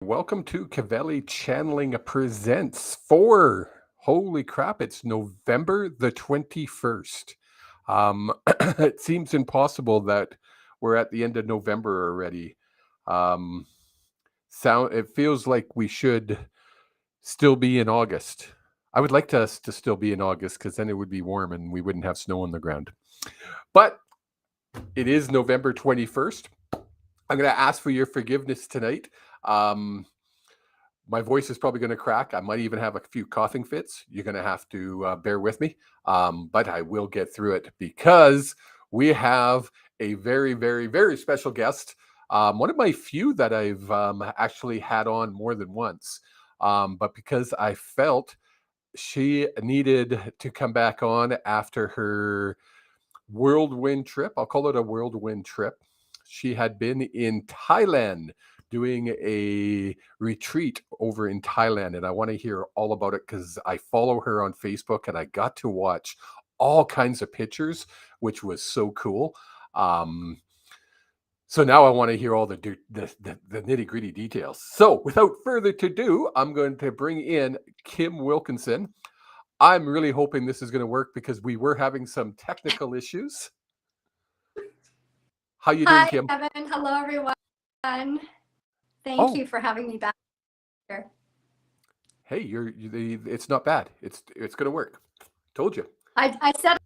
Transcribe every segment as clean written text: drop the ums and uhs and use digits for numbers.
Welcome to Kevali Channeling Presents for, holy crap, it's November the 21st. It seems impossible that we're at the end of November already. Um, it feels like we should still be in August. I would like us to still be in August because then it would be warm and we wouldn't have snow on the ground. But it is November 21st. I'm going to ask for your forgiveness tonight. Um, My voice is probably going to crack. I might even have a few coughing fits. You're going to have to bear with me, but I will get through it because we have a very, very, very special guest. One of my few that I've actually had on more than once. But because I felt she needed to come back on after her whirlwind trip. I'll call it a whirlwind trip. She had been in Thailand doing a retreat over in Thailand, and I want to hear all about it because I follow her on Facebook and I got to watch all kinds of pictures, which was so cool. Um, so now I want to hear all the nitty gritty details. So without further ado, I'm going to bring in Kim Wilkinson. I'm really hoping this is going to work because we were having some technical issues. How you doing, Hi, Kim? Kevin. Hello, everyone. Thank Oh, you for having me back here. hey, it's not bad. It's gonna work. Told you. I said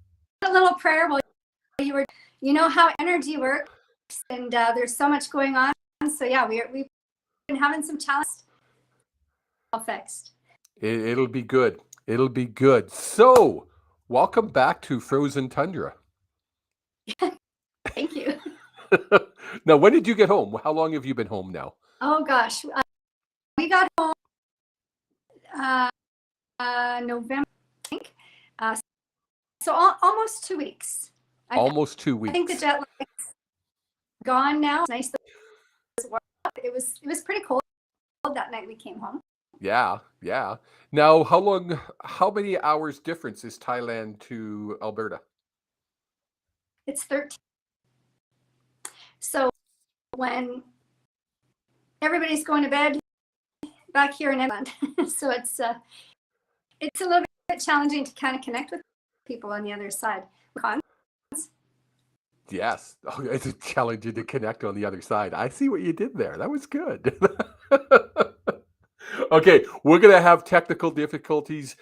a little prayer while you were, how energy works, and there's so much going on. So yeah, we've been having some challenges. All fixed. It'll be good. It'll be good. So, welcome back to Frozen Tundra. Thank you. Now, when did you get home? How long have you been home now? Oh gosh, we got home November, I think. So almost 2 weeks. Almost two I think the weeks. jet lag's gone now. It's nice that it was pretty cold that night we came home. Yeah, yeah. Now, how many hours difference is Thailand to Alberta? It's 13. So when everybody's going to bed back here in England, so it's a little bit challenging to kind of connect with people on the other side. Yes. Oh, it's challenging to connect on the other side. I see what you did there. That was good. Okay, we're gonna have technical difficulties.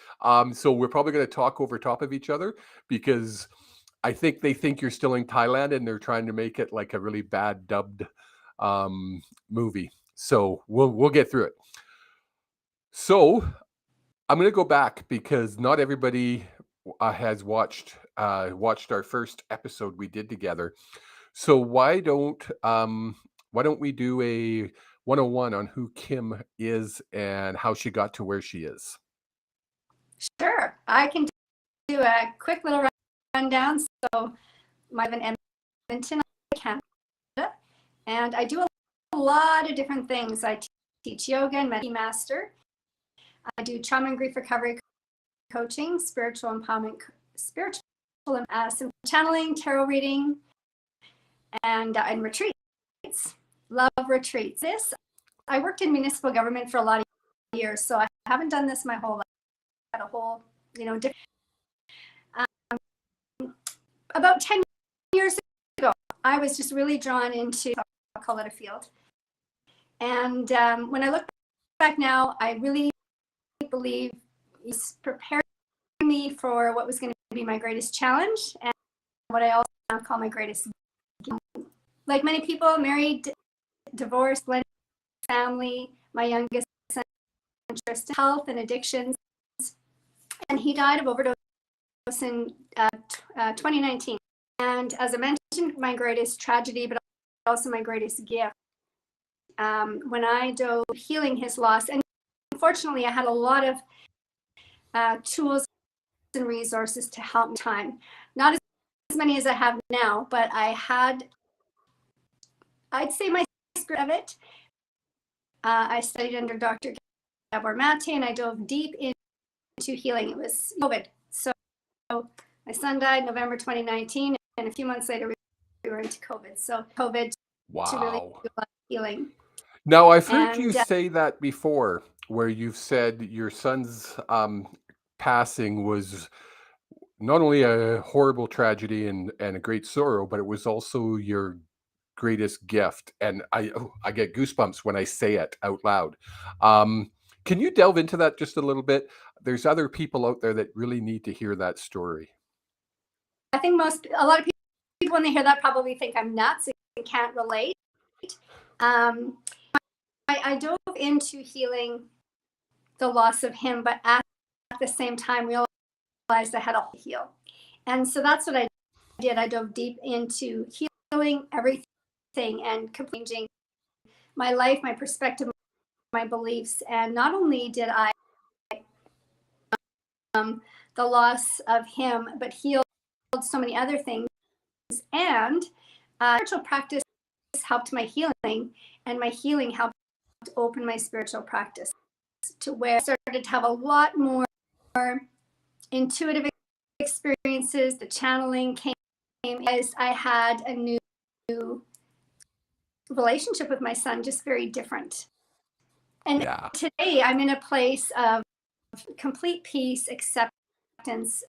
So we're probably gonna talk over top of each other because I think they think you're still in Thailand and they're trying to make it like a really bad dubbed movie. So we'll get through it. So I'm gonna go back because not everybody has watched our first episode we did together. So why don't we do a 101 on who Kim is and how she got to where she is? Sure, I can do a quick little rundown. So I live in Edmonton, Canada, and I do a lot of different things. I teach yoga and meditation master. I do trauma and grief recovery coaching, spiritual empowerment, some channeling, tarot reading, and retreats. Love retreats. I worked in municipal government for a lot of years, so I haven't done this my whole life. I had a whole, different. About 10 years ago, I was just really drawn into, I'll call it a field. And when I look back now, I really believe he's prepared me for what was going to be my greatest challenge and what I also call my greatest gift. Like many people, married, divorced, blended family, my youngest son, interest in health and addictions, and he died of overdose in 2019. And as I mentioned, my greatest tragedy, but also my greatest gift. When I dove healing his loss, and unfortunately, I had a lot of tools and resources to help me time. Not as many as I have now, but I'd say my spirit of it. I studied under Dr. Gabor Mate, and I dove deep into healing. It was COVID. So my son died November 2019, and a few months later, we were into COVID. So COVID to really do a lot of healing. Now, I've heard you And say that before, where you've said your son's passing was not only a horrible tragedy and a great sorrow, but it was also your greatest gift. And I get goosebumps when I say it out loud. Um, can you delve into that just a little bit? There's other people out there that really need to hear that story. I think a lot of people, when they hear that, probably think I'm nuts and can't relate. Um, I dove into healing the loss of him, but at the same time realized I had to heal. And so that's what I did. I dove deep into healing everything and changing my life, my perspective, my beliefs. And not only did I the loss of him, but healed so many other things. And spiritual practice helped my healing, and my healing helped open my spiritual practice to where I started to have a lot more intuitive experiences. The channeling came as I had a new relationship with my son, just very different. And Yeah. today I'm in a place of complete peace, acceptance.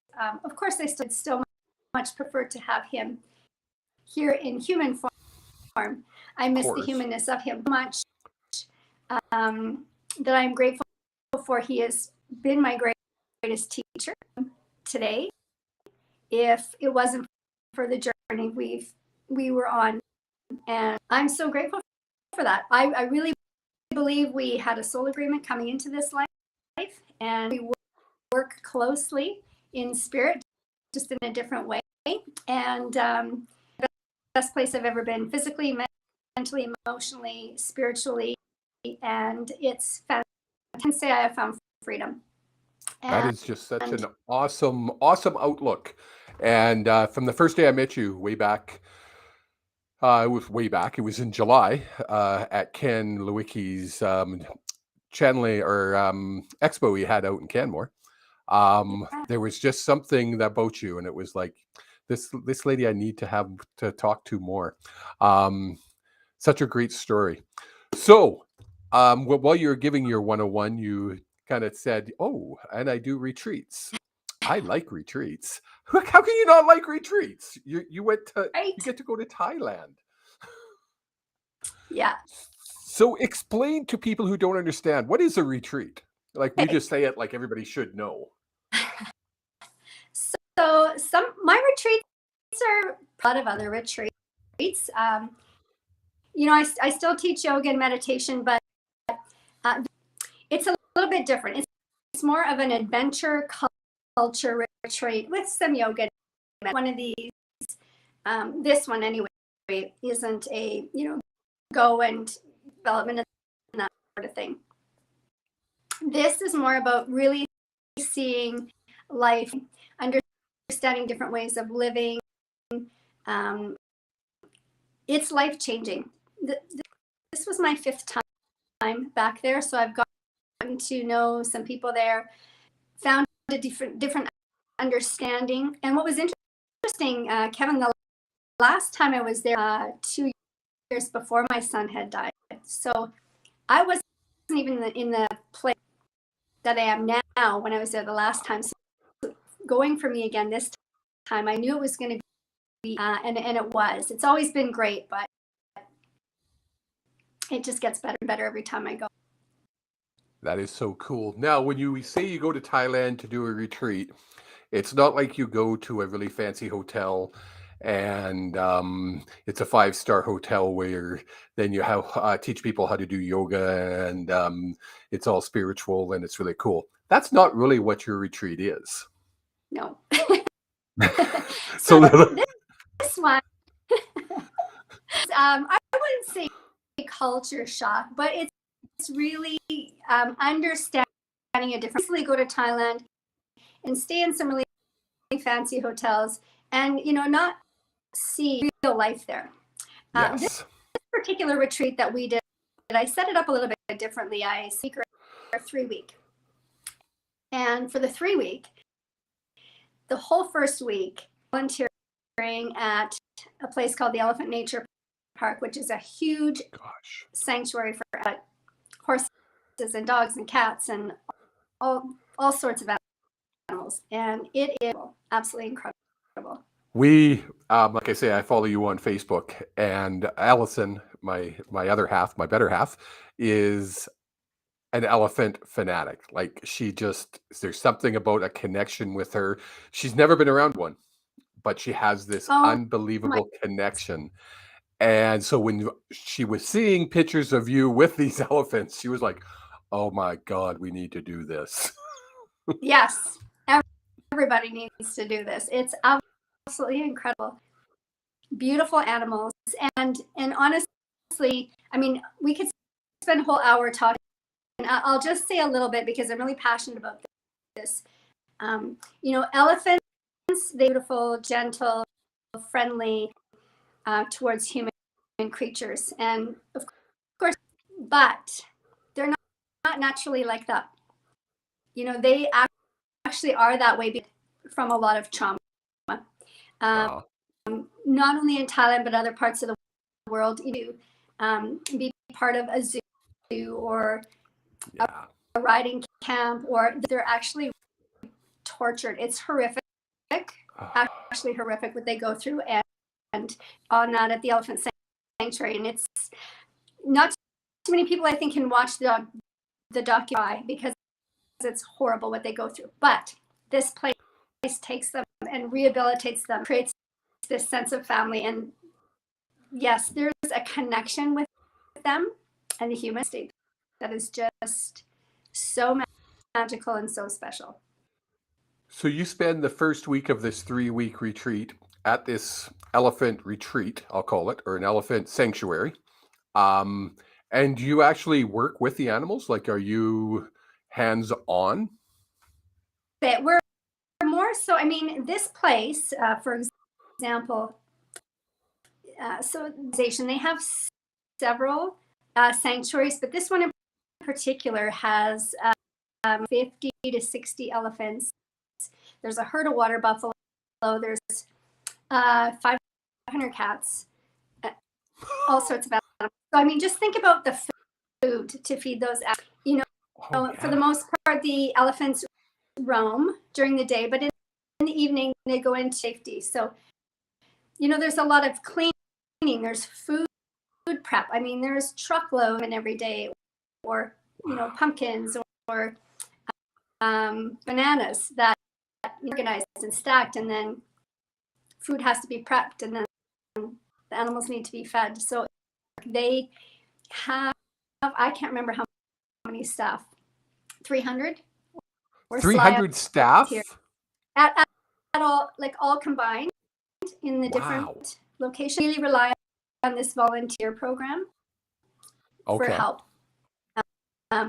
Of course, I still much prefer to have him here in human form. I miss the humanness of him much, that I'm grateful for. He has been my greatest teacher today. If it wasn't for the journey we were on, and I'm so grateful for that. I really believe we had a soul agreement coming into this life, and we work closely in spirit, just in a different way. And the best place I've ever been, physically, mentally, emotionally, spiritually, and it's fantastic. I can say I have found freedom. That is just such an awesome, awesome outlook. And from the first day I met you way back, it was way back. It was in July at Ken Lewicki's channeling or expo he had out in Canmore. There was just something about you, and it was like this lady I need to have to talk to more. Such a great story. So while you're giving your 101, you kind of said, "Oh, and I do retreats. I like retreats. How can you not like retreats? You went to Right? you get to go to Thailand." Yeah. So explain to people who don't understand, what is a retreat? Like we just say it like everybody should know. So my retreats are a lot of other retreats. I still teach yoga and meditation, but it's a little bit different. It's more of an adventure culture retreat with some yoga. One of these, this one anyway, isn't a go and development and that sort of thing. This is more about really seeing life, understanding different ways of living. It's life-changing. This was my 5th time back there, so I've gotten to know some people there, found a different understanding. And what was interesting, Kevin, the last time I was there, 2 years before my son had died, so I wasn't even in the place that I am now when I was there the last time. So going for me again this time, I knew it was going to be, and it was. It's always been great, but it just gets better and better every time I go. That is so cool. Now, when you say you go to Thailand to do a retreat, it's not like you go to a really fancy hotel and it's a 5-star hotel where then you have teach people how to do yoga and it's all spiritual and it's really cool. That's not really what your retreat is. No. So this one, I wouldn't say culture shock, but it's really understanding a difference. Go to Thailand and stay in some really fancy hotels and not see real life there. yes. This particular retreat that we did, I set it up a little bit differently. I speak for 3 week, and for the 3 week, the whole first week, volunteering at a place called the Elephant Nature Park, which is a huge Gosh. sanctuary for horses and dogs and cats and all sorts of animals. And it is absolutely incredible. We, like I say, I follow you on Facebook, and Allison, my other half, my better half, is an elephant fanatic. Like there's something about a connection with her. She's never been around one, but she has this unbelievable connection. And so when she was seeing pictures of you with these elephants, she was like, "Oh my God, we need to do this." Yes, everybody needs to do this. It's absolutely incredible. Beautiful animals. And honestly, I mean, we could spend a whole hour talking. And I'll just say a little bit because I'm really passionate about this. Elephants, they're beautiful, gentle, friendly towards human creatures. And of course, but they're not naturally like that. They actually are that way from a lot of trauma. Not only in Thailand, but other parts of the world. Be part of a zoo or a riding camp, or they're actually tortured. It's horrific, actually horrific what they go through, and on that at the elephant sanctuary. And it's not too many people, I think, can watch the documentary because it's horrible what they go through. But this place takes them and rehabilitates them, creates this sense of family. And yes, there's a connection with them and the human state that is just so magical and so special. So you spend the first week of this 3-week retreat at this elephant retreat, I'll call it, or an elephant sanctuary. And you actually work with the animals? Like, are you hands-on? We're more so, I mean, this place, for example, they have several sanctuaries, but this one in particular has 50 to 60 elephants. There's a herd of water buffalo. There's 500 cats, all sorts of animals. So, I mean, just think about the food to feed those animals. For the most part, the elephants roam during the day, but in the evening, they go into safety. So, there's a lot of cleaning. There's food prep. I mean, there's truckload in every day, or pumpkins or bananas that organized and stacked, and then food has to be prepped, and then the animals need to be fed. So they have, I can't remember how many staff, 300 or 300 staff here. At all combined in the different locations. Really rely on this volunteer program for help.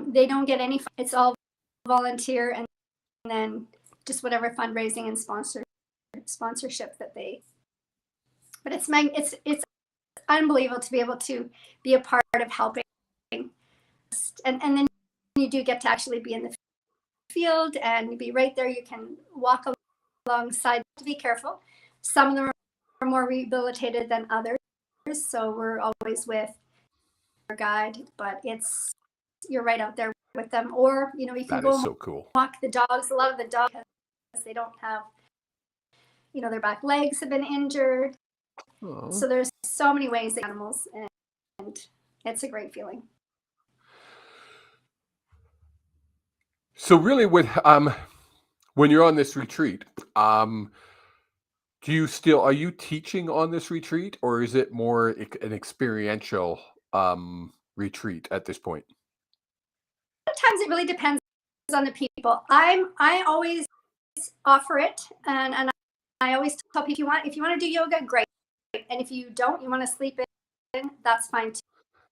They don't get any, it's all volunteer, and then just whatever fundraising and sponsorship that but it's unbelievable to be able to be a part of helping, and then you do get to actually be in the field and be right there. You can walk alongside. To be careful, some of them are more rehabilitated than others, so we're always with our guide, but you're right out there with them. Or you can go so cool. Walk the dogs. A lot of the dogs, they don't have, their back legs have been injured. Aww. So there's so many ways the animals, and it's a great feeling. So really, when you're on this retreat, are you teaching on this retreat, or is it more an experiential retreat at this point? Sometimes it really depends on the people. I always offer it, and I always tell people, if you want to do yoga, great, and if you don't, you want to sleep in, that's fine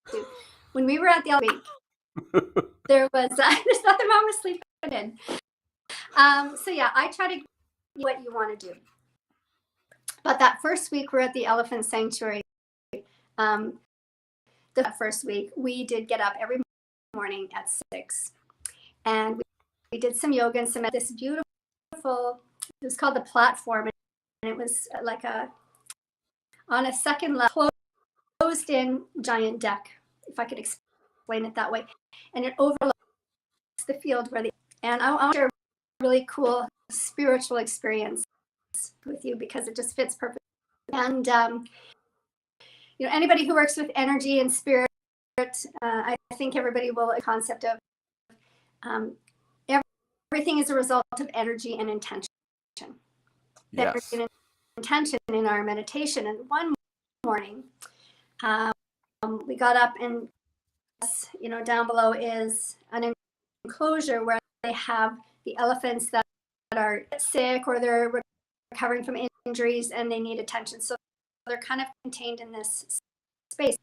too. When we were at the week, there's nothing wrong with sleeping in. So yeah, I try to do what you want to do. But that first week, we're at the elephant sanctuary. The first week, we did get up every morning at 6, and we did some yoga and some at this beautiful, it was called the platform, and it was like on a second level, closed closed in giant deck, if I could explain it that way. And it overlooks the field and I'll share a really cool spiritual experience with you because it just fits perfectly. And, anybody who works with energy and spirit, I think everybody will a concept of everything is a result of energy and intention. Yes. Energy and intention in our meditation. And one morning, we got up and, down below is an enclosure where they have the elephants that are sick or they're recovering from injuries and they need attention. So they're kind of contained in this space.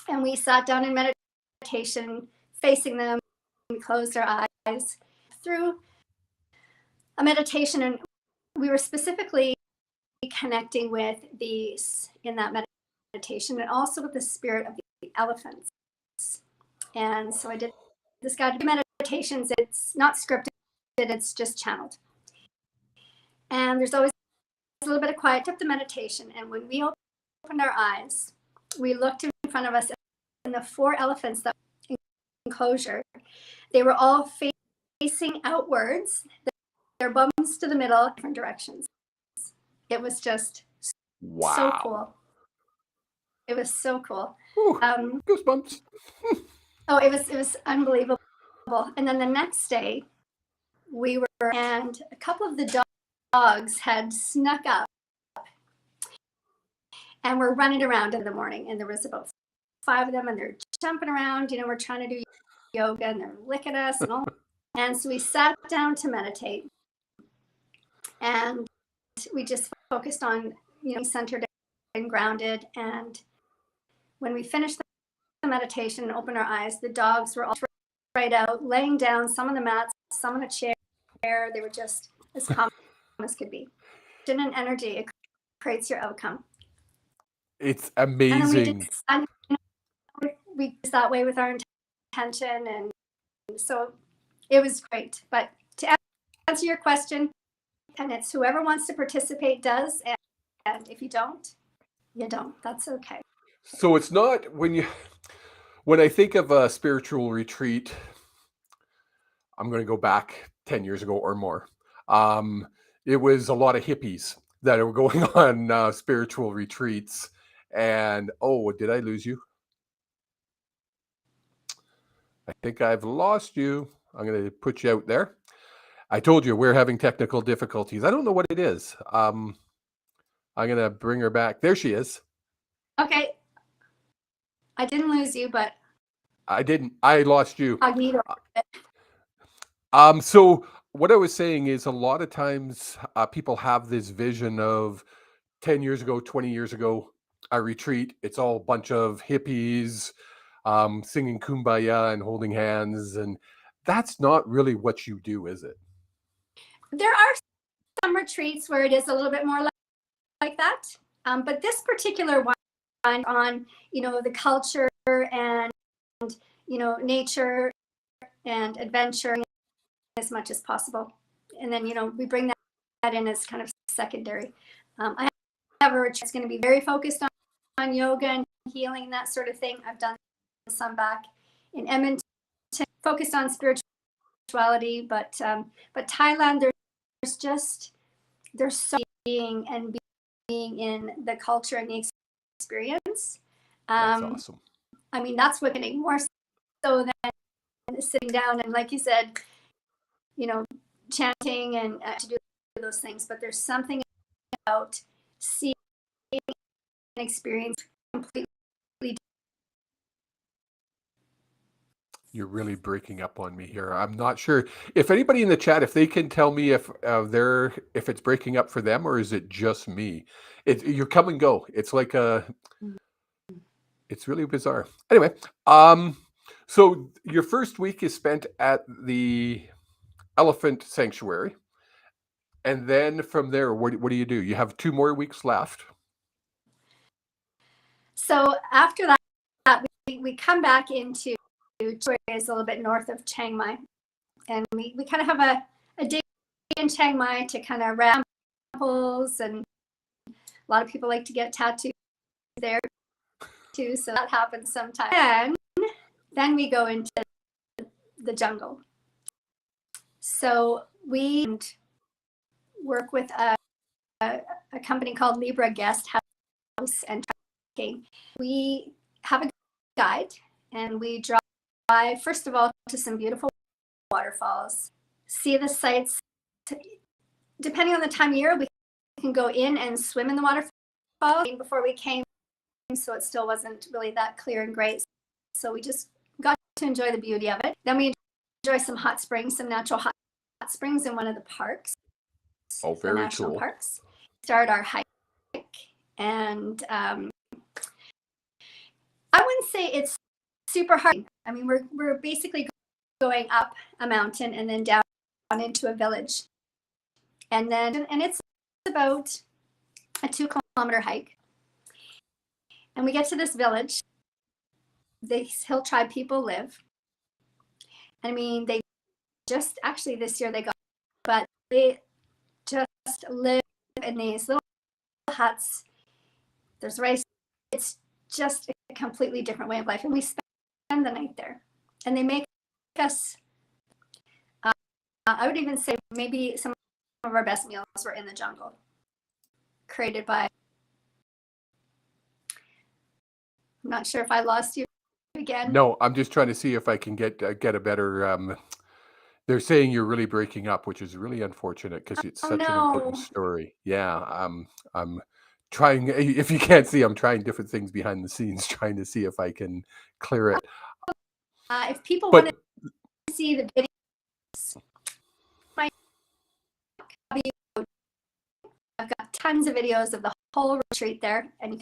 And we sat down in meditation, facing them. We closed our eyes through a meditation, and we were specifically connecting with these in that meditation and also with the spirit of the elephants. And so I did this guided meditations. It's not scripted, it's just channeled. And there's always a little bit of quiet. Took the meditation, and when we opened our eyes, we looked in front of us, and the 4 elephants that were in enclosure, they were all facing outwards, their bums to the middle, different directions. It was just so cool. It was so cool. Ooh, goosebumps. Oh, it was unbelievable. And then the next day, and a couple of the dogs had snuck up and were running around in the morning. And there was about 5 of them, and they're jumping around. We're trying to do yoga, and they're licking us and all. And so we sat down to meditate, and we just focused on, centered and grounded. And when we finished the meditation and opened our eyes, the dogs were all right out, laying down, some on the mats, some on a chair. They were just as calm as could be. In an energy, it creates your outcome. It's amazing. And we did that way with our intention, and so it was great. But to answer your question, and it's whoever wants to participate does, and if you don't, you don't. That's okay. So it's not when I think of a spiritual retreat, I'm going to go back 10 years ago or more. It was a lot of hippies that were going on spiritual retreats. And did I lose you? I think I've lost you. I'm going to put you out there. I told you we're having technical difficulties. I don't know what it is. I'm going to bring her back. There she is. Okay. I didn't lose you, but I didn't. I lost you. Cognito. So what I was saying is a lot of times people have this vision of 10 years ago, 20 years ago, a retreat. It's all a bunch of hippies singing Kumbaya and holding hands. And that's not really what you do, is it? There are some retreats where it is a little bit more like that. But this particular one on, the culture and, nature and adventure as much as possible. And then, we bring that in as kind of secondary. I have a retreat that's going to be very focused on yoga and healing and that sort of thing. I've done some back in Edmonton, focused on spirituality, but Thailand, there's so being in the culture and the experience. That's awesome. I mean, that's what getting more so than sitting down and, like you said, chanting and to do those things. But there's something about seeing an experience completely. You're really breaking up on me here. I'm not sure if anybody in the chat, if they can tell me if it's breaking up for them or is it just me. You come and go. It's like it's really bizarre. Anyway, so your first week is spent at the elephant sanctuary, and then from there, what do you do? You have 2 more weeks left. So after that, we come back into is a little bit north of Chiang Mai, and we kind of have a day in Chiang Mai to kind of wrap temples, and a lot of people like to get tattoos there. too, so that happens sometimes. Then we go into the jungle. So we work with a company called Libra Guest House and Trekking. We have a guide and we drive, first of all, to some beautiful waterfalls, see the sights. Depending on the time of year, we can go in and swim in the waterfall. Before we came, so it still wasn't really that clear and great. So we just got to enjoy the beauty of it. Then we enjoy some hot springs, some natural hot springs in one of the parks. Oh, very national cool. Parks. Start our hike, and I wouldn't say it's super hard. I mean, we're basically going up a mountain and then down into a village, and it's about a 2-kilometer hike. And we get to this village. These hill tribe people live. I mean, they just actually this year they got, but they just live in these little huts. There's rice. It's just a completely different way of life. And we spend the night there. And they make us, I would even say maybe some of our best meals were in the jungle, created by, I'm not sure if I lost you again. No, I'm just trying to see if I can get a better. They're saying you're really breaking up, which is really unfortunate because it's such an important story. Yeah, I'm trying. If you can't see, I'm trying different things behind the scenes, trying to see if I can clear it. If people want to see the videos, I've got tons of videos of the whole retreat there, and you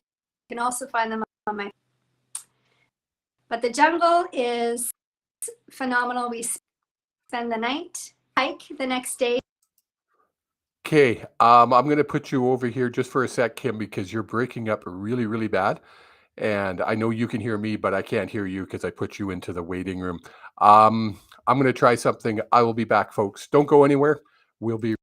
can also find them on my. But the jungle is phenomenal. We spend the night, hike the next day. Okay, I'm going to put you over here just for a sec, Kim, because you're breaking up really, really bad. And I know you can hear me, but I can't hear you because I put you into the waiting room. I'm going to try something. I will be back, folks. Don't go anywhere. We'll be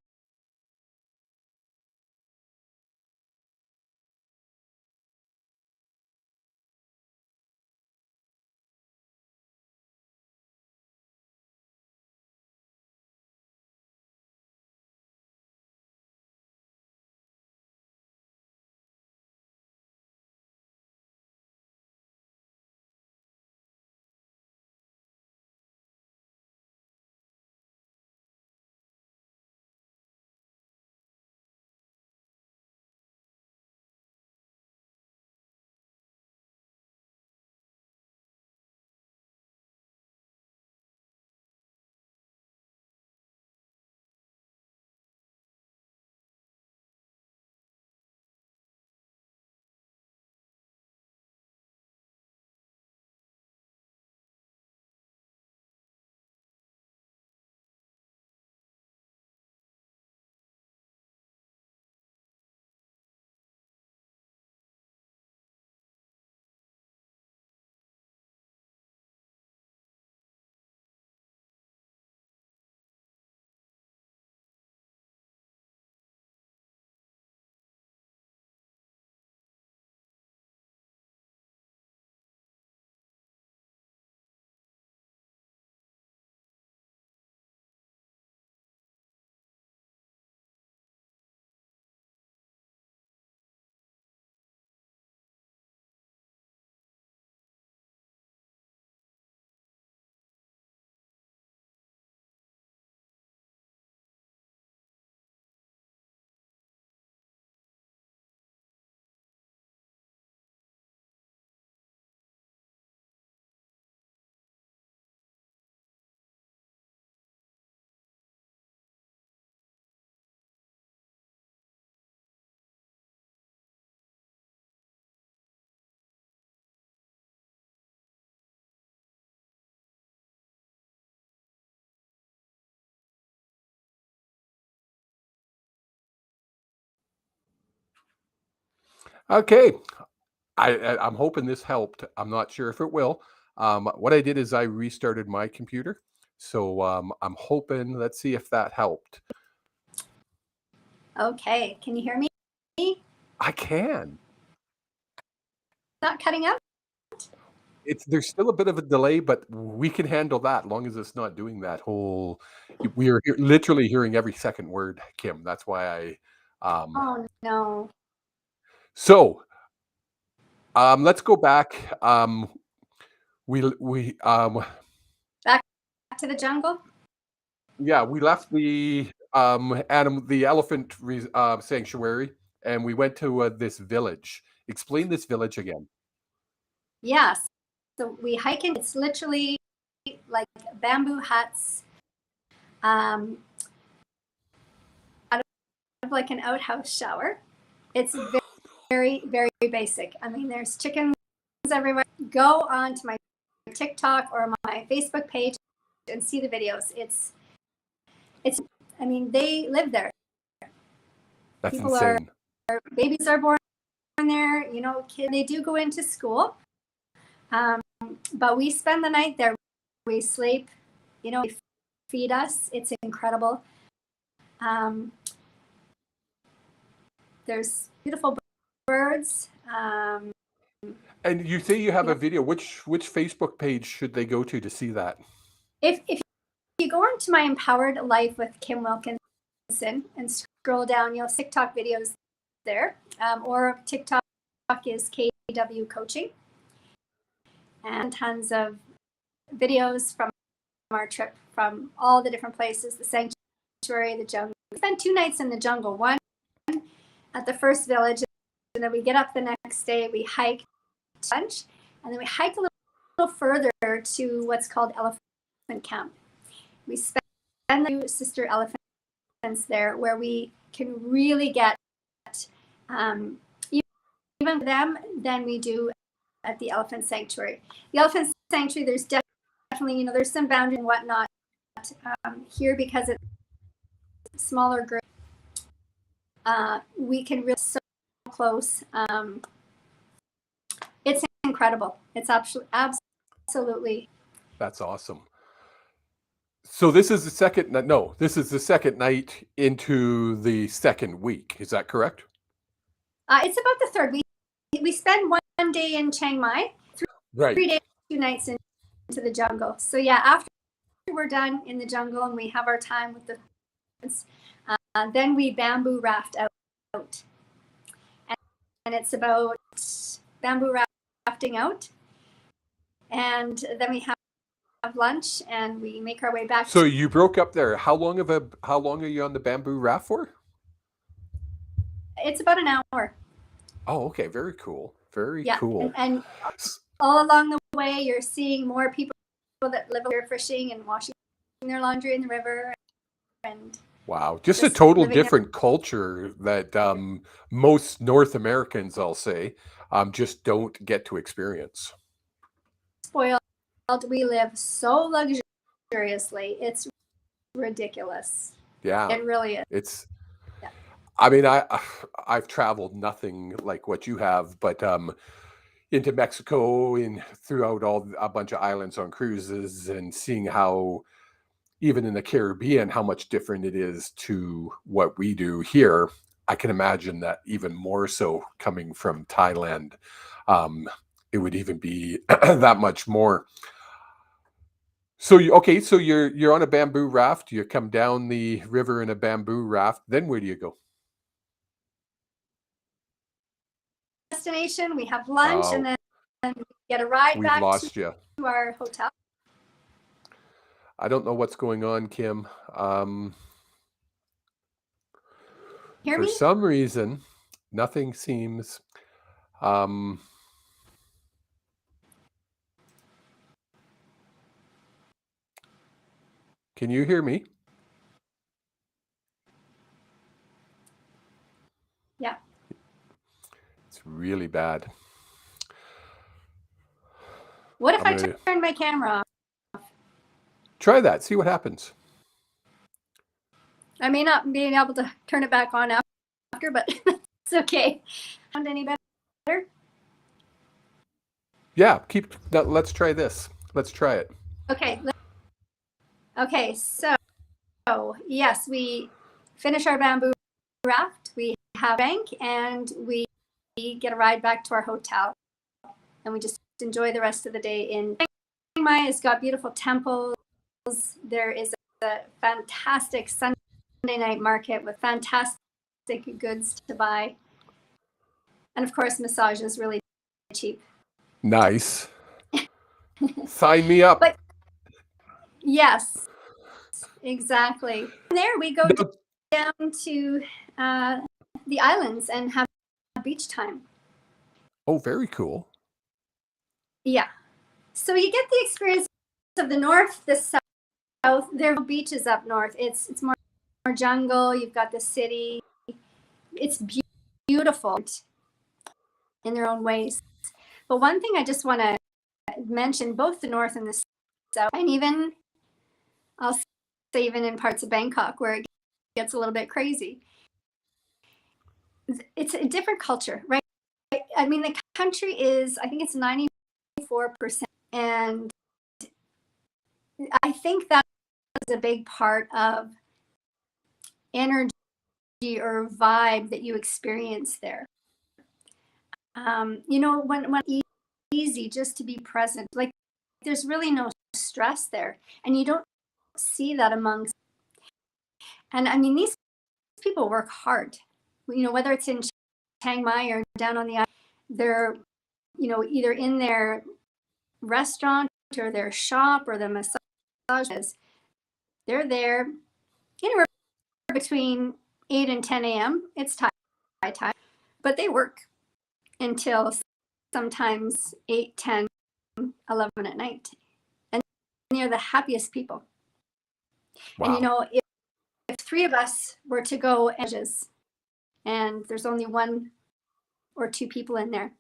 okay. I'm hoping this helped. I'm not sure if it will. What I did is I restarted my computer. So I'm hoping, let's see if that helped. Okay, can you hear me? I can. Not cutting out? there's still a bit of a delay, but we can handle that, long as it's not doing that whole we are literally hearing every second word, Kim. That's why um Oh no. so, let's go back. We Back to the jungle? yeah, we left the elephant sanctuary, and we went to, this village. Explain this village again. Yes. So we hike in, it's literally like bamboo huts, um, out of like an outhouse shower. It's very, very basic. I mean, there's chickens everywhere. Go on to my TikTok or my Facebook page and see the videos. I mean, they live there. That's People are, insane. babies are born there, kids, they do go into school. But we spend the night there. We sleep, they feed us. It's incredible. There's beautiful birds. And you say you have a video. Which Facebook page should they go to see that? If you go onto my Empowered Life with Kim Wilkinson and scroll down, you'll see TikTok videos there. Or TikTok is KW Coaching. And tons of videos from our trip, from all the different places, the sanctuary, the jungle. We spent 2 nights in the jungle, one at the first village, and then we get up the next day, we hike to lunch, and then we hike a little further to what's called Elephant Camp. We spend the sister elephants there, where we can really get even them than we do at the elephant sanctuary. The elephant sanctuary, there's definitely, there's some boundary and whatnot. Here, because it's a smaller group, we can really so close. It's incredible. It's absolutely. That's awesome. So this is the second. No, this is the second night into the second week. Is that correct? It's about the third. We spend one day in Chiang Mai, Right. 3 days, 2 nights into the jungle. So yeah, after we're done in the jungle and we have our time with the then we bamboo raft out. And it's about bamboo rafting out. And then we have lunch and we make our way back. So you broke up there. How long are you on the bamboo raft for? It's about an hour. Oh, okay. Very cool. Very Yeah. cool. And all along the way, you're seeing more people that live here fishing and washing their laundry in the river. And wow, just a total different culture that most North Americans, I'll say, just don't get to experience. Spoiled. We live so luxuriously. It's ridiculous. Yeah, it really is. It's. Yeah. I mean, I've traveled nothing like what you have, but into Mexico and throughout a bunch of islands on cruises, and seeing how, even in the Caribbean, how much different it is to what we do here. I can imagine that even more so coming from Thailand. It would even be that much more. So you're on a bamboo raft. You come down the river in a bamboo raft. Then where do you go? Destination. We have lunch, and then we get a ride back to our hotel. I don't know what's going on, Kim. Hear me? For some reason, nothing seems. Can you hear me? Yeah. It's really bad. What if I turn my camera off? Try that. See what happens. I may not be able to turn it back on after, but it's okay. Sound any better? Yeah. Let's try this. Let's try it. Okay. Okay. So yes, we finish our bamboo raft. We have a bank, and we get a ride back to our hotel, and we just enjoy the rest of the day in Chiang Mai. It's got beautiful temples. There is a fantastic Sunday night market with fantastic goods to buy. And of course, massage is really cheap. Nice. Sign me up. But yes, exactly. From there, we go No. down to the islands and have beach time. Oh, very cool. Yeah. So you get the experience of the north, the south. There are beaches up north. It's more jungle. You've got the city. It's beautiful in their own ways. But one thing I just want to mention, both the north and the south, and even I'll say even in parts of Bangkok where it gets a little bit crazy. It's a different culture, right? I mean, the country is, I think it's 94%. And I think that is a big part of energy or vibe that you experience there. You know, when it's easy just to be present, like there's really no stress there. And you don't see that amongst. And I mean, these people work hard, you know, whether it's in Chiang Mai or down on the island, they're, you know, either in their restaurant or their shop or the massages. They're there anywhere between 8 and 10 a.m. It's Thai time, but they work until sometimes 8, 10, 11 at night. And they're the happiest people. Wow. And you know, if 3 of us were to go edges and there's only 1 or 2 people in there,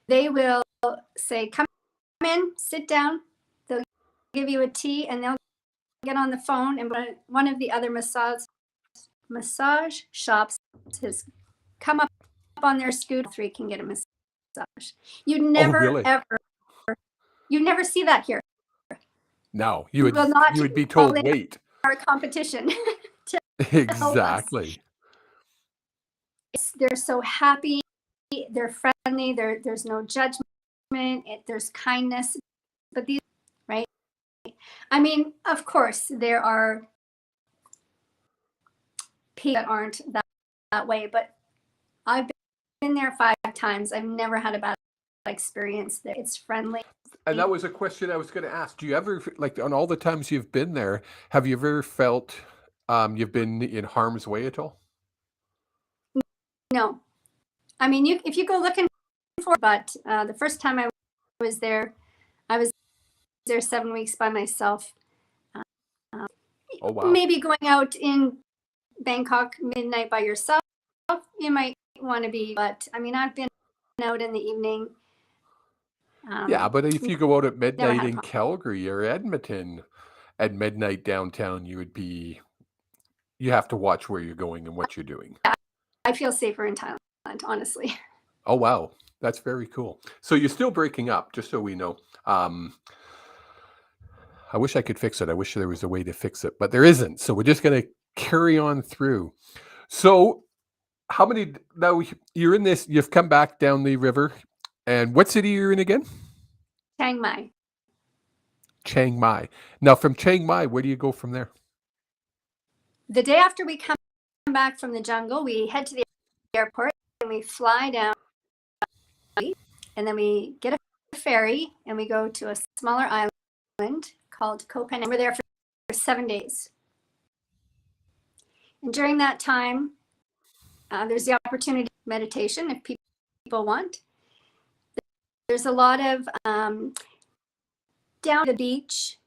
they will say, come in, sit down. They'll give you a tea and they'll get on the phone, and one of the other massage shops has come up on their scooter. 3 can get a massage. You never you never see that here. No, you would be told wait. Our competition. Exactly. They're so happy. They're friendly. There's no judgment. There's kindness. But these, right? I mean, of course, there are people that aren't that way, but I've been there 5 times. I've never had a bad experience there. It's friendly. And that was a question I was going to ask. Do you ever, like, on all the times you've been there, have you ever felt you've been in harm's way at all? No. I mean, if you go looking for, but the first time I was there 7 weeks by myself. Oh, wow. Maybe going out in Bangkok midnight by yourself, you might want to be, but I mean, I've been out in the evening. Yeah, but if you go out at midnight in Calgary or Edmonton at midnight downtown, you have to watch where you're going and what you're doing. I feel safer in Thailand, honestly. Oh, wow. That's very cool. So you're still breaking up, just so we know. I wish I could fix it. I wish there was a way to fix it, but there isn't. So we're just going to carry on through. So now you're in this, you've come back down the river, and what city you're in again? Chiang Mai. Chiang Mai. Now from Chiang Mai, where do you go from there? The day after we come back from the jungle, we head to the airport and we fly down, and then we get a ferry and we go to a smaller island called Koh Phangan. We're there for 7 days. And during that time, there's the opportunity to meditation if people want. There's a lot of down the beach,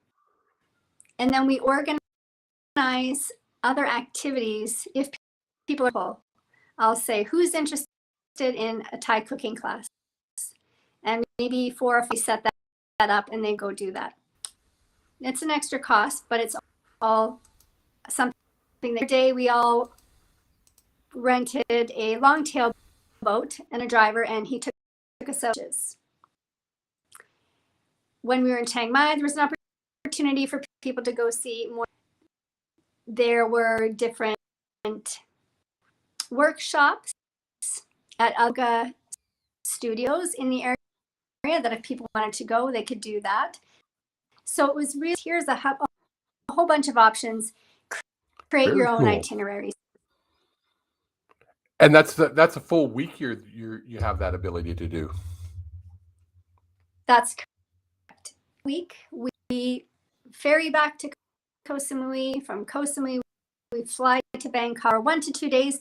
and then we organize other activities if people are. I'll say, who's interested in a Thai cooking class? And maybe 4 or 5 set that up and they go do that. It's an extra cost, but it's all something. The day we all rented a long-tail boat and a driver, and he took us out. When we were in Chiang Mai, there was an opportunity for people to go see more. There were different workshops at Alga studios in the area that if people wanted to go, they could do that. So it was really, here's a whole bunch of options. Create Very your own cool. itineraries. And that's a full week you have that ability to do. That's correct. Week we ferry back to Koh Samui. From Koh Samui, we fly to Bangkok, 1 to 2 days,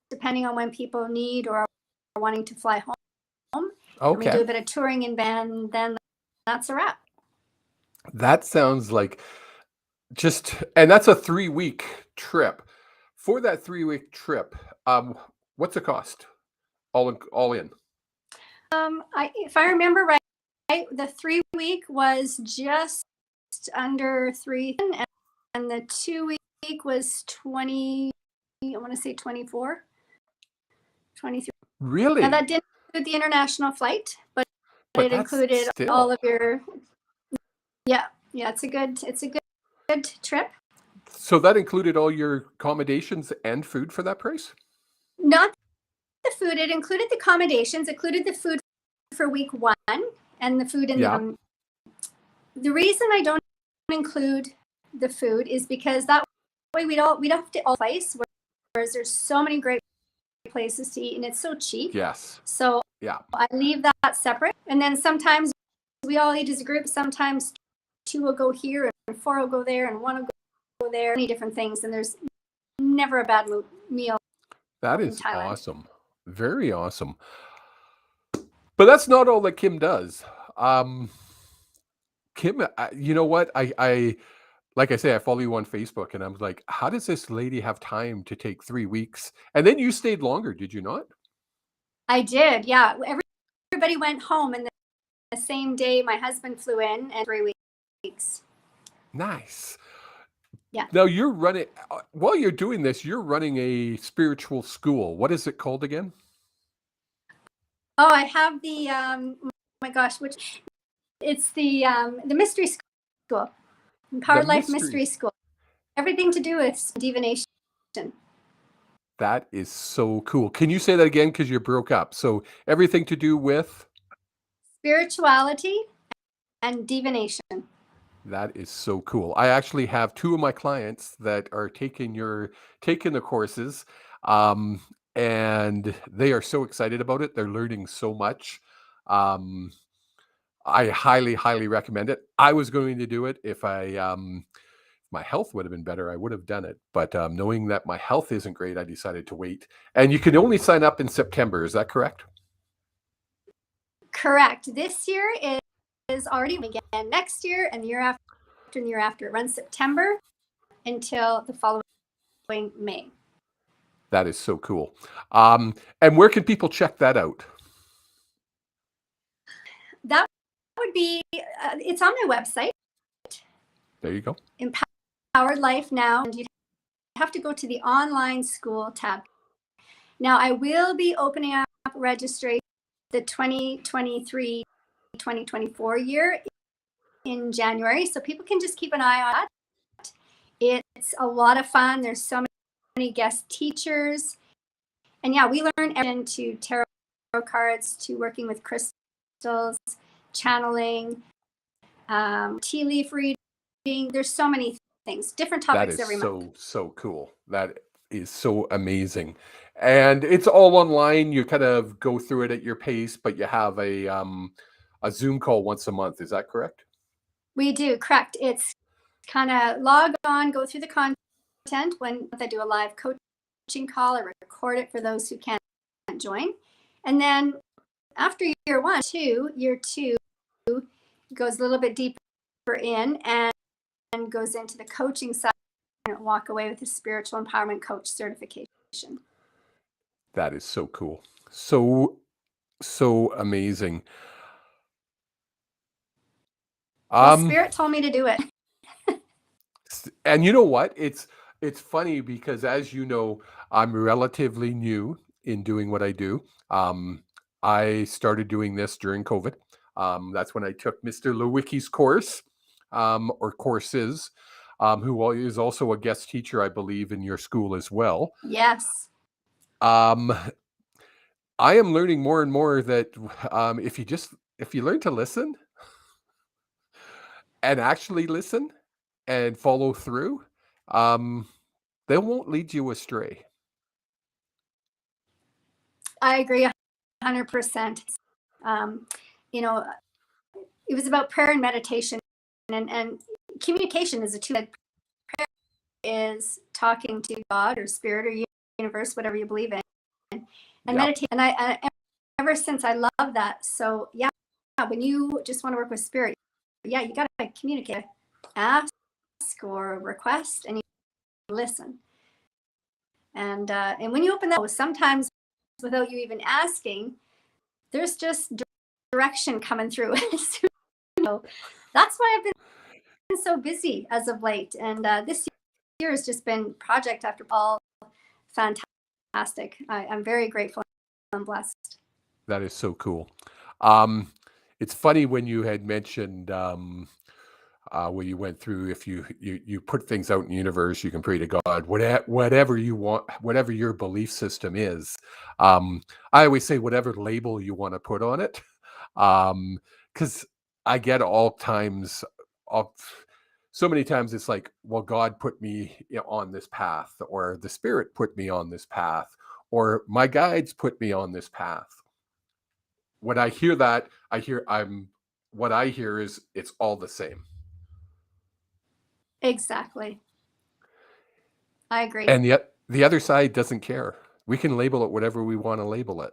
depending on when people need or are wanting to fly home. Okay. And we do a bit of touring in van, then that's a wrap. That sounds like and that's a 3-week trip. For that 3-week trip, what's the cost? All in. If I remember right, the 3-week was just under 3, and the 2-week was 20. I want to say 24, 23. Really? Now that didn't include the international flight, but it included still all of your. Yeah. It's a good trip. So that included all your accommodations and food for that price? Not the food. It included the accommodations, included the food for week 1 and the food in the reason I don't include the food is because that way we don't have to all place, whereas there's so many great places to eat and it's so cheap. Yes. So I leave that separate. And then sometimes we all eat as a group. Sometimes 2 will go here and 4 will go there and 1 will go there. Many different things. And there's never a bad meal. That is awesome. Very awesome. But that's not all that Kim does. Kim, you know what? I like I say, I follow you on Facebook, and I'm like, how does this lady have time to take 3 weeks? And then you stayed longer, did you not? I did, yeah. Everybody went home, and the same day my husband flew in, and 3 weeks. Nice. Yeah. Now you're running, while you're doing this, you're running a spiritual school. What is it called again? Oh, I have the, oh my gosh, it's the mystery school, Empowered Life Mystery School. Everything to do with divination. That is so cool. Can you say that again? Because you broke up. So everything to do with? Spirituality and divination. That is so cool. I actually have 2 of my clients that are taking the courses, and they are so excited about it. They're learning so much. I highly, highly recommend it. I was going to do it if my health would have been better. I would have done it, but knowing that my health isn't great, I decided to wait. And you can only sign up in September. Is that correct? Correct. This year is already again next year and the year after and the year after. It runs September until the following May. That is so cool. And where can people check that out? That would be, it's on my website. There you go. Empowered Life Now. And you have to go to the online school tab. Now I will be opening up registration the 2023-2024 year in January. So people can just keep an eye on that. It's a lot of fun. There's so many guest teachers. And yeah, we learn everything to tarot cards, to working with crystals, channeling, tea leaf reading. There's so many things, different topics every month. That is so cool. That is so amazing. And it's all online. You kind of go through it at your pace, but you have a Zoom call once a month. Is that correct? We do, correct. It's kind of log on, go through the content. When I do a live coaching call, I record it for those who can't join. And then after year 1, year 2 goes a little bit deeper in and goes into the coaching side and walk away with a spiritual empowerment coach certification. That is so cool. So amazing. Spirit told me to do it. And you know what? It's funny because, as you know, I'm relatively new in doing what I do. I started doing this during COVID. That's when I took Mr. Lewicki's course, or courses, who is also a guest teacher, I believe, in your school as well. Yes. I am learning more and more that if you learn to listen and actually listen and follow through, um, they won't lead you astray. I agree 100%. Um, you know, it was about prayer and meditation, and communication is a two. Prayer is talking to God or spirit or universe, whatever you believe in, and Yeah, meditate. And ever since I love that. So yeah, when you just want to work with spirit, yeah, you got to communicate, ask or request, and you listen. And when you open that, sometimes without you even asking, there's just direction coming through. So that's why I've been so busy as of late. And this year has just been project after all fantastic. I'm very grateful and blessed. that is so cool. Um, it's funny when you had mentioned where you went through if you put things out in the universe, you can pray to God, whatever you want, whatever your belief system is. Um, I always say whatever label you want to put on it, because I get all times of so many times it's like, well, God put me on this path, or the Spirit put me on this path, or my guides put me on this path. When I hear that, what I hear is it's all the same. Exactly. I agree. And yet the other side doesn't care. We can label it whatever we want to label it.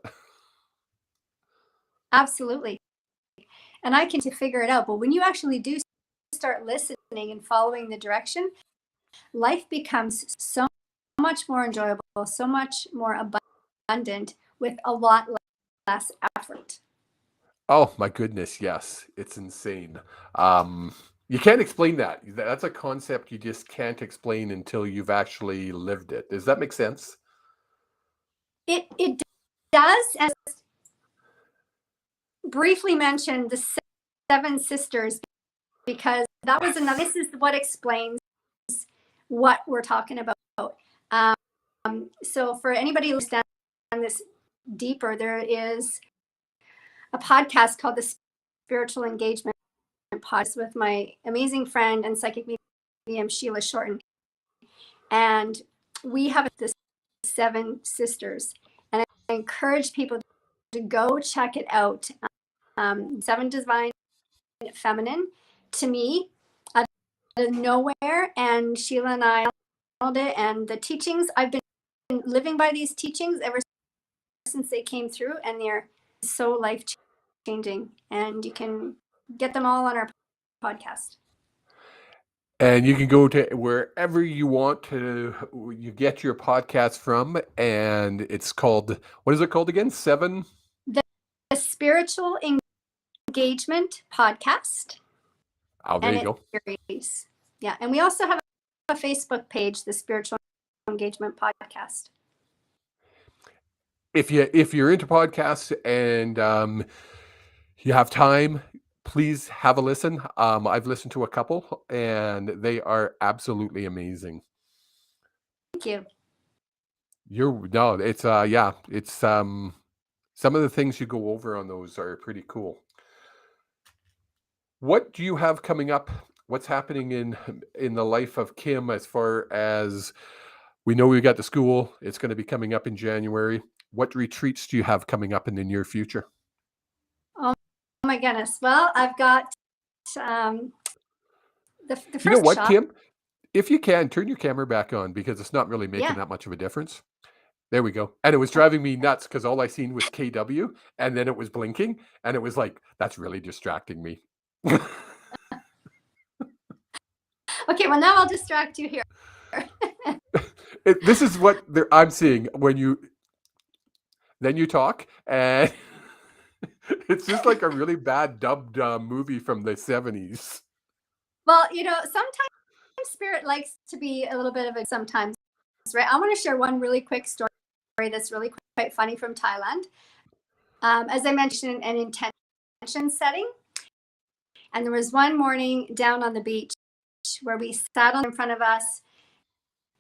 Absolutely. And I can to figure it out. But when you actually do start listening and following the direction, life becomes so much more enjoyable, so much more abundant with a lot less effort. Oh my goodness, yes. It's insane. Um, you can't explain that. That's a concept you just can't explain until you've actually lived it. Does that make sense? It does, as briefly mentioned, the seven sisters, because that was another. This is what explains what we're talking about. So for anybody who understands this deeper, there is a podcast called the Spiritual Engagement Podcast with my amazing friend and psychic medium Sheila Shorten, and we have the seven sisters, and I encourage people to go check it out. Seven Divine Feminine, to me, out of nowhere, and Sheila and I found it, and the teachings, I've been living by these teachings ever since they came through, and they're so life changing, and you can get them all on our podcast. And you can go to wherever you want to you get your podcast from, and it's called, what is it called again? The Spiritual Engagement Podcast. Oh, there And you go. it's series. Yeah. And we also have a Facebook page, the Spiritual Engagement Podcast. If you're into podcasts and you have time, please have a listen. I've listened to a couple, and they are absolutely amazing. Thank you. It's yeah, it's some of the things you go over on those are pretty cool. What do you have coming up? What's happening in the life of Kim, as far as we know we got the school, it's going to be coming up in January. What retreats do you have coming up in the near future? Oh my goodness. Well, I've got the You know first what, shop. Kim? If you can, turn your camera back on, because it's not really making Yeah. that much of a difference. There we go. And it was driving me nuts because all I seen was KW, and then it was blinking, and it was like, that's really distracting me. Okay, well now I'll distract you here. This is what I'm seeing when then you talk, and it's just like a really bad dubbed movie from the 70s. Well, sometimes spirit likes to be a little bit of a sometimes, right? I want to share one really quick story that's really quite funny from Thailand. As I mentioned, an intention setting. And there was one morning down on the beach where we sat in front of us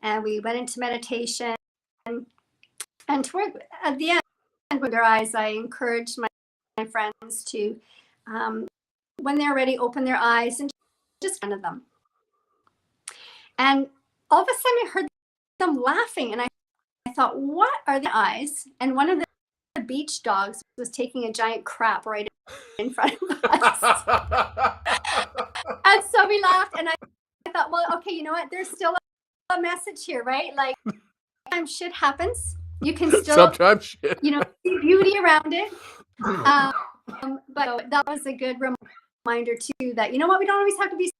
and we went into meditation. And toward at the with their eyes, I encourage my friends to, when they're ready, open their eyes and just front of them. And all of a sudden I heard them laughing, and I thought, what are the eyes? And one of the beach dogs was taking a giant crap right in front of us. And so we laughed, and I thought, well, okay, you know what? There's still a message here, right? Like, sometimes shit happens. You can still, sometimes shit. see beauty around it. But that was a good reminder too, that, you know what? We don't always have to be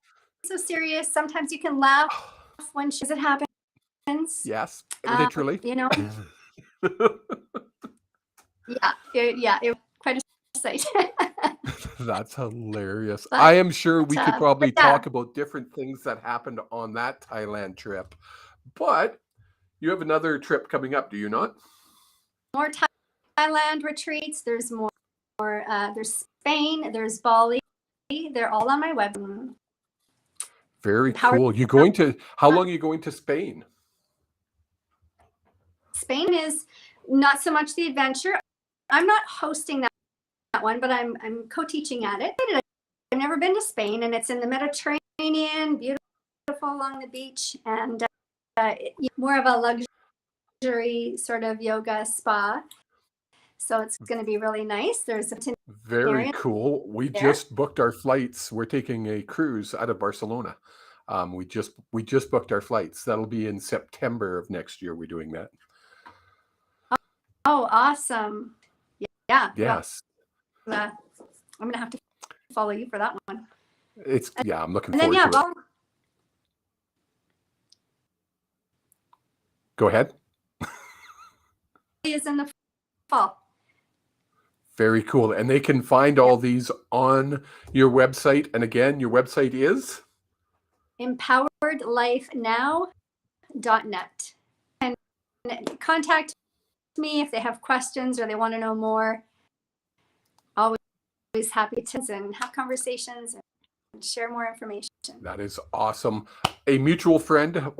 so serious. Sometimes you can laugh when it happens. Yes, literally. Yeah, it was quite a sight. That's hilarious. But, I am sure we could probably yeah. talk about different things that happened on that Thailand trip. But you have another trip coming up, do you not? More Thailand retreats. There's more. There's Spain. There's Bali. They're all on my website. Very cool. You going to? How long are you going to Spain? Spain is not so much the adventure. I'm not hosting that one, but I'm co-teaching at it. I've never been to Spain, and it's in the Mediterranean, beautiful along the beach, and more of a luxury sort of yoga spa. So it's going to be really nice. There's a very cool. We just booked our flights. We're taking a cruise out of Barcelona. We just booked our flights. That'll be in September of next year. We're doing that. Oh, awesome. Yeah. Yes. I'm going to have to follow you for that one. I'm looking forward to it. Go ahead. Is in the fall. Very cool. And they can find all these on your website. And again, your website is? empoweredlifenow.net. And contact me if they have questions or they want to know more. Always happy to and have conversations and share more information. That is awesome. A mutual friend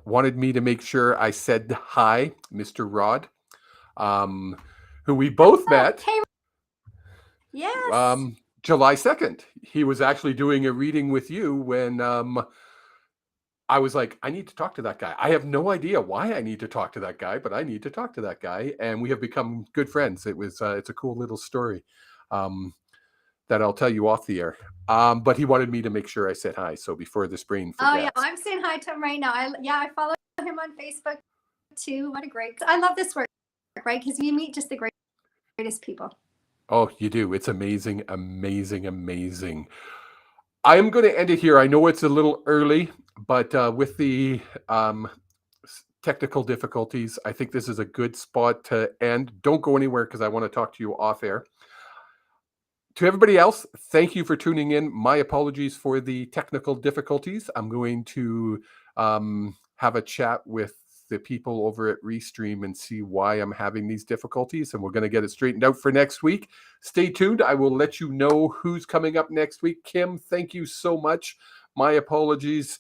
wanted me to make sure I said hi, Mr. Rod, who we both met. Hey. Yes. July 2nd. He was actually doing a reading with you when I was like, I need to talk to that guy. I have no idea why I need to talk to that guy, but I need to talk to that guy. And we have become good friends. It's a cool little story that I'll tell you off the air. But he wanted me to make sure I said hi. So before this brain forgets. Oh yeah, I'm saying hi to him right now. I follow him on Facebook too. What a great, I love this work, right? Because you meet just the greatest people. Oh, you do. It's amazing, amazing, amazing. I'm going to end it here. I know it's a little early, but with the technical difficulties, I think this is a good spot to end. Don't go anywhere because I want to talk to you off air. To everybody else, thank you for tuning in. My apologies for the technical difficulties. I'm going to have a chat with the people over at Restream and see why I'm having these difficulties, and we're going to get it straightened out for next week. Stay tuned. I will let you know who's coming up next week. Kim, thank you so much. My apologies,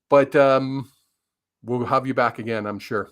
but we'll have you back again, I'm sure.